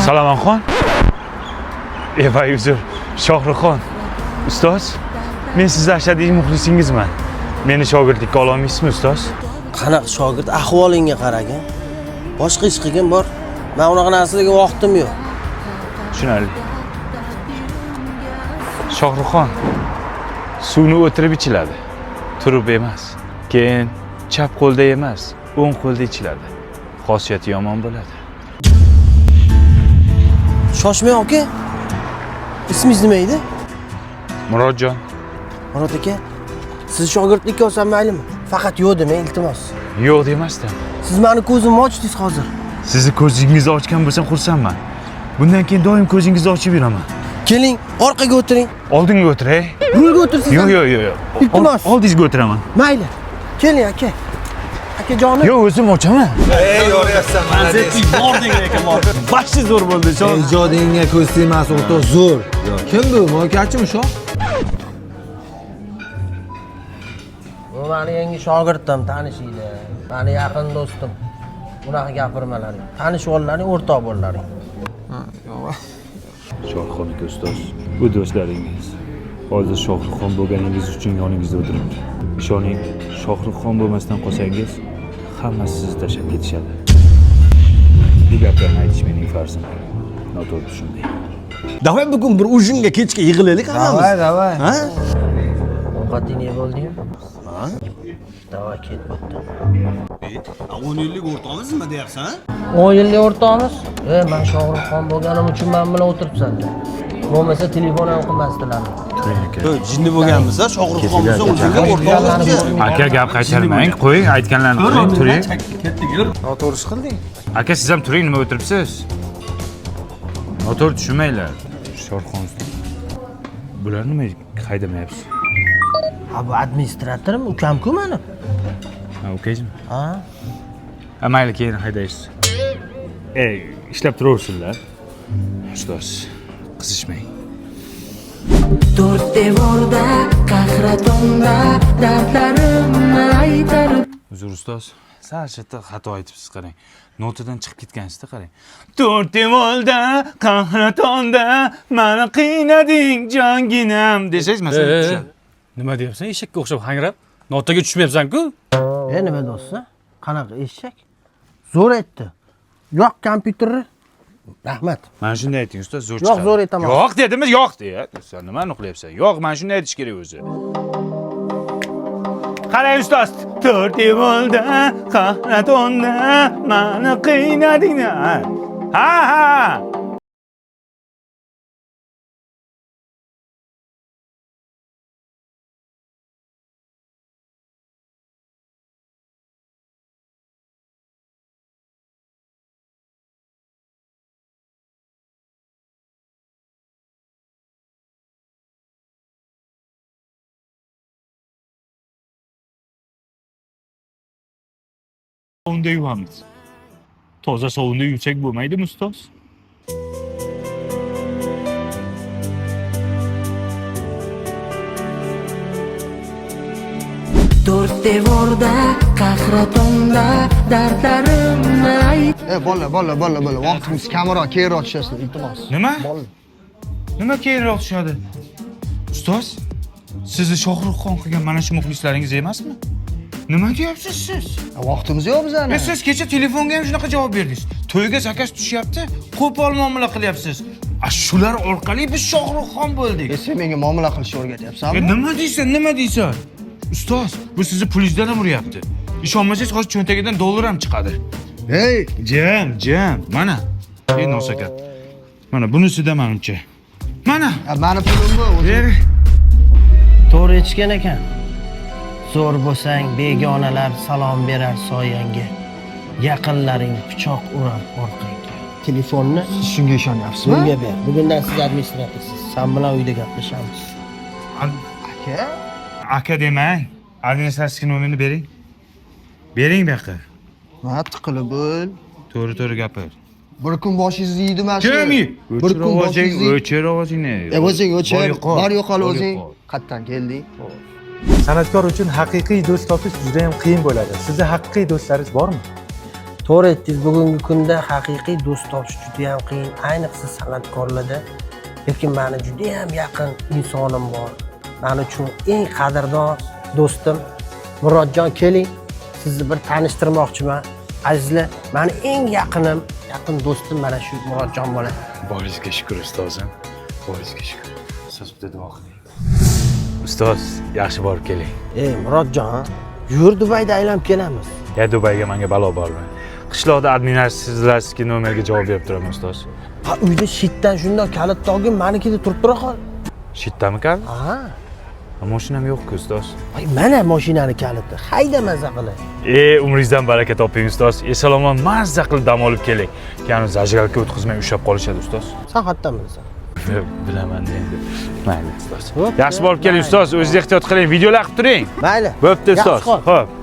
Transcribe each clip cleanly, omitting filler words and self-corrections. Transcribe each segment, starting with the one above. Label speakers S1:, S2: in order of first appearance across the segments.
S1: Salomonxon. Evay uzr. Shohruxxon. Ustoz, men sizni ashaddiy muxlisingizman. Meni shogirdlikka ola olmaysizmi, ustoz?
S2: Qanaqa shogird? Ahvolingga qaragan. Boshqa ish qilgin bor. Men unaqa narsalarga vaqtim yo'q.
S1: Tushunarli. Shohruxxon. Suvni o'tirib ichiladi. Turib emas. Keyin chap qo'lda emas, o'ng qo'lda ichiladi. Xosiyati yomon bo'ladi.
S2: Shoshmang aka. Ismingiz nima edi?
S1: Murodjon.
S2: Murod aka, siz shogirdlikka olsam maylimi? Faqat yo'q demang, iltimos.
S1: Yo'q demasdim.
S2: Siz meni ko'zimni ochdingiz hozir.
S1: Sizni ko'zingizni ochgan bo'lsam xursandman. Bundan keyin doim ko'zingizni ochib yuraman.
S2: Keling, orqaga o'tiring.
S1: Oldinga o'tiray.
S2: Rulga o'tirsiz.
S1: Yo'q.
S2: Iltimos.
S1: Oldingizga o'tiraman.
S2: Mayli. Keling aka. Akajonim.
S1: Yo'q, o'zim ochaman.
S3: Yo'ryapsan,
S2: Manzilga bording ekan,
S1: Baxshi zo'r bo'ldi, shoh.
S3: ijodingga ko'z tegmas, o'rtoq zo'r. Kim bu? Mo'kachimi shoh?
S2: Bu meni yangi shogirdim, tanishinglar. Meni yaqin do'stim. Bunaqa gapirmalaring. Tanishib ollaring, o'rtoq bo'llaring.
S1: Shohruxxon aka ustoz, bu do'stlaringiz. Hozir Shohruxxon bo'lganingiz uchun yoningizda o'tiribdi. Ishoning, Shohruxxon bo'lmasdan qolsangiz, hammasi sizni tashlab ketishadi. Bu gaplarni aytish mening farzim. Noto'g'ri tushunmang.
S3: Davay bugun bir ujinga kechga yig'ilaylik hammamiz.
S4: Davay.
S3: Ha?
S2: Ovqating ne bo'ldingmi? Ha? Davay ketmoqda.
S3: 10 yillik o'rtog'imizmi deyapsan?
S2: 10 yillik o'rtoqmiz. Men Shohruxxon bo'lganim uchun men bilan o'tiribsan. Bo'lmasa telefon ham qilmasdilar.
S3: Jinni bo'lganmiz-a, Shohruxxon bo'lsa ujinga o'rtog'imiz.
S1: Aka gap qaytarmang, qo'ying, aytganlarni qiling, turing.
S4: Noto'g'ri ish qilding.
S1: Aka siz ham turing, nima o'tiribsiz? Noto'g'ri tushunmanglar. Shohruxxon ustoz. Bular nima haydamayapsiz?
S2: Ha, bu administratormi? Ukam-ku meni.
S1: Ha, ukangizmi?
S2: Ha?
S1: Ha, mayli, keyin haydaysiz. Ishlab turaversinlar. Ustoz, qizishmang.
S5: To'rt devorda, qahratonda dardlarimni aytarib.
S1: Uzr ustoz, sal shartta xato aytibsiz, qarang. Notadan chiqib ketgansizda, qarang. To'rt devorda, qahratonda meni qiynading jonginam desangiz masalan tushadi.
S6: Nima deyapsan? Eshakka o'xshab hangrab, notaga tushmayapsan-ku?
S2: Nima do'stlar? Qanaqa eshak? Zo'r aytdi. Yo'q kompyuterni. Rahmat.
S1: Mana shunday ayting ustoz, zo'r
S2: Yo'q, zo'r aytaman.
S1: Yo'q dedimi? Yo'q deya. Sen nimani qilyapsan? Yo'q, mana shunday aytish kerak o'zi. Qarang ustoz, to'rt devorda, qahratonda meni qiynading. Ha. Sovunda yuvamiz. Toza sovunda yuvsak bo'lmaydimi ustoz?
S5: To'rt devorda, qahratonda dardlarimni aytarib.
S4: Bola. Vaqtimiz kamroq, keyinroq tushasizlar, iltimos.
S1: Nima? Nima keyinroq tushadi? Ustoz, sizni Shohruxxon qilgan mana shu muxlislaringiz emasmi? Nima deyapsiz siz?
S4: Vaqtimiz yo'q bizani.
S1: Siz kecha telefonga ham shunaqa javob berdingiz. To'yga zakaz tushyapti, qo'pol muomala qilyapsiz. Shular orqali biz Shohruxxon bo'ldik.
S4: Sen menga muomala qilishni o'rgatyapsanmi?
S1: Nima deysan? Ustoz, bu sizni pulingizdan ham uryapti. Ishonmasangiz hozir cho'ntagidan dollar ham chiqadi.
S4: Hey,
S1: Jam, mana. Nosakat. Mana bunisida menimcha. Mana.
S4: meni pulimmi o'zi?
S2: To'g'ri aytishgan ekan. Zo'r bo'lsang, begonalar salom berar soyangga. Yaqinlaring pichoq urar orqangga. Telefonni
S4: Shunga ishonyapsizmi?
S2: menga ber. Bugundan siz administratorsiz. Sen bilan uyda gaplashamiz.
S4: Aka?
S1: Aka demang. Administratsiya nomerini bering. Bering bu yoqqa.
S4: Ha, tiqilib bo'l.
S1: To'g'ri gapir.
S4: Bir kun boshingizni yeydi mana shu.
S1: Kim?
S4: Bir kun boshingizni.
S1: O'chir ovozingni.
S4: O'zing o'chir. Bor yo'qol o'zing. Qayerdan kelding?
S7: San'atkor uchun haqiqiy do'st topish juda ham qiyin bo'ladi. Sizda haqiqiy do'stlaringiz bormi?
S2: To'g'ri aytdingiz, bugungi kunda haqiqiy do'st topish juda ham qiyin, ayniqsa san'atkorlarda. Lekin meni juda ham yaqin insonim bor. Men uchun eng qadrdon do'stim Murodjon, keling. Sizni bir tanishtirmoqchiman. Azizlar, meni eng yaqin do'stim mana shu Murodjon bo'ladi.
S1: Boringizga shukur ustozim. Boringizga shukur. Siz bitta duo qiling. Ustoz, yaxshi borib keling.
S2: Ey Murodjon, yur Dubayda aylanib kelamiz.
S1: Ya Dubayga menga balo bormi? Qishloqda administratsiya nomerga javob berib turaman ustoz.
S2: Ha, uyda shitdan shundoq kalit tog'im, menikida turib tura qol.
S1: Shitdami kal?
S2: Ha.
S1: Mashinam yo'q-ku ustoz.
S2: Ay, mana mashinani kaliti. Hayda maza qilib.
S1: Umringizdan baraka toping ustoz. Salomon mazza qilib dam olib keling. Keyin zajgalga o'tkazmay ushlab qolishadi ustoz.
S2: Sen qayerdan bilasan?
S1: Bilaman endi. Mayli ustoz. Yaxshi borib keling ustoz. O'zingiz ehtiyot qiling. Videolar qilib turing.
S2: Mayli.
S1: Bo'pti ustoz. Xo'p.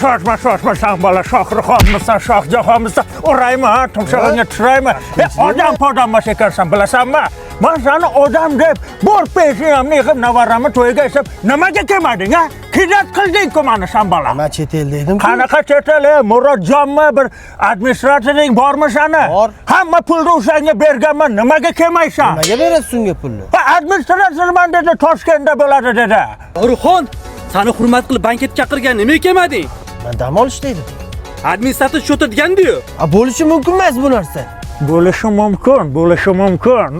S7: Shoshma, sen bola Shohruxxonmisan, Shohjahonmisan, uraymi, tumshug'ingga tushiraymi? Odam ekansan, bilasanmi? Men seni odam deb, bor peshinamni yig'ib, navaramni to'yiga ishlab, nimaga kelmading, ha? Kiyat qilding-ku meni sen bola.
S2: Men chet el dedim.
S7: Qanaqa chet el? Murodjonmi, bir administratorning bormi seni?
S2: Bor.
S7: Hamma pulni o'shanga berganman, nimaga kelmaysan?
S2: Nimaga berasiz unga pulni?
S7: Administratorman dedi, Toshkentda bo'ladi dedi.
S6: Shohruxxon, seni hurmat qilib banketga chaqirgan, nimaga kelmading?
S2: Men dam olish dedim.
S6: Administrator cho'tadigan-ku.
S2: Bo'lishi mumkin emas bu narsa.
S7: Bo'lishi mumkin.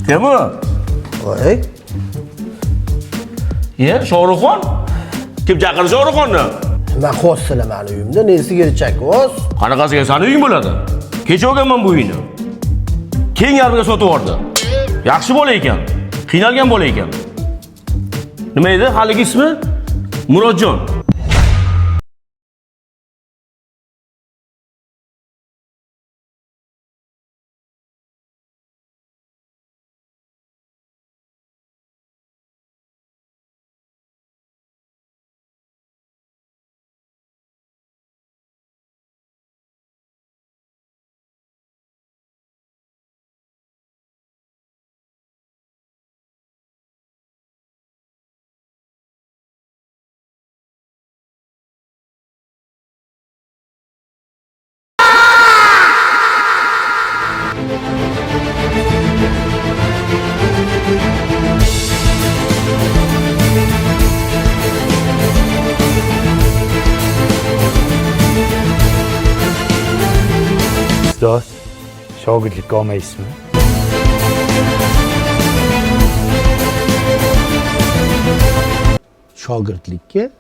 S3: Kim bu?
S2: Voy.
S3: Shohruxxon? Kim chaqirdi Shohruxxonni?
S2: Men xo'ssizlar meni uyimda, nesiga chakos?
S3: Qanaqasiga seni uying bo'ladi? Kecha olganman bu uyni. Keng yarmiga sotib yubordi. Yaxshi bola ekan. Qiynalgan bola ekan. Nima edi haligi ismi? Murodjon.
S1: Ustoz, shogirdlikka olmaysizmi?
S2: Shogirdlikka?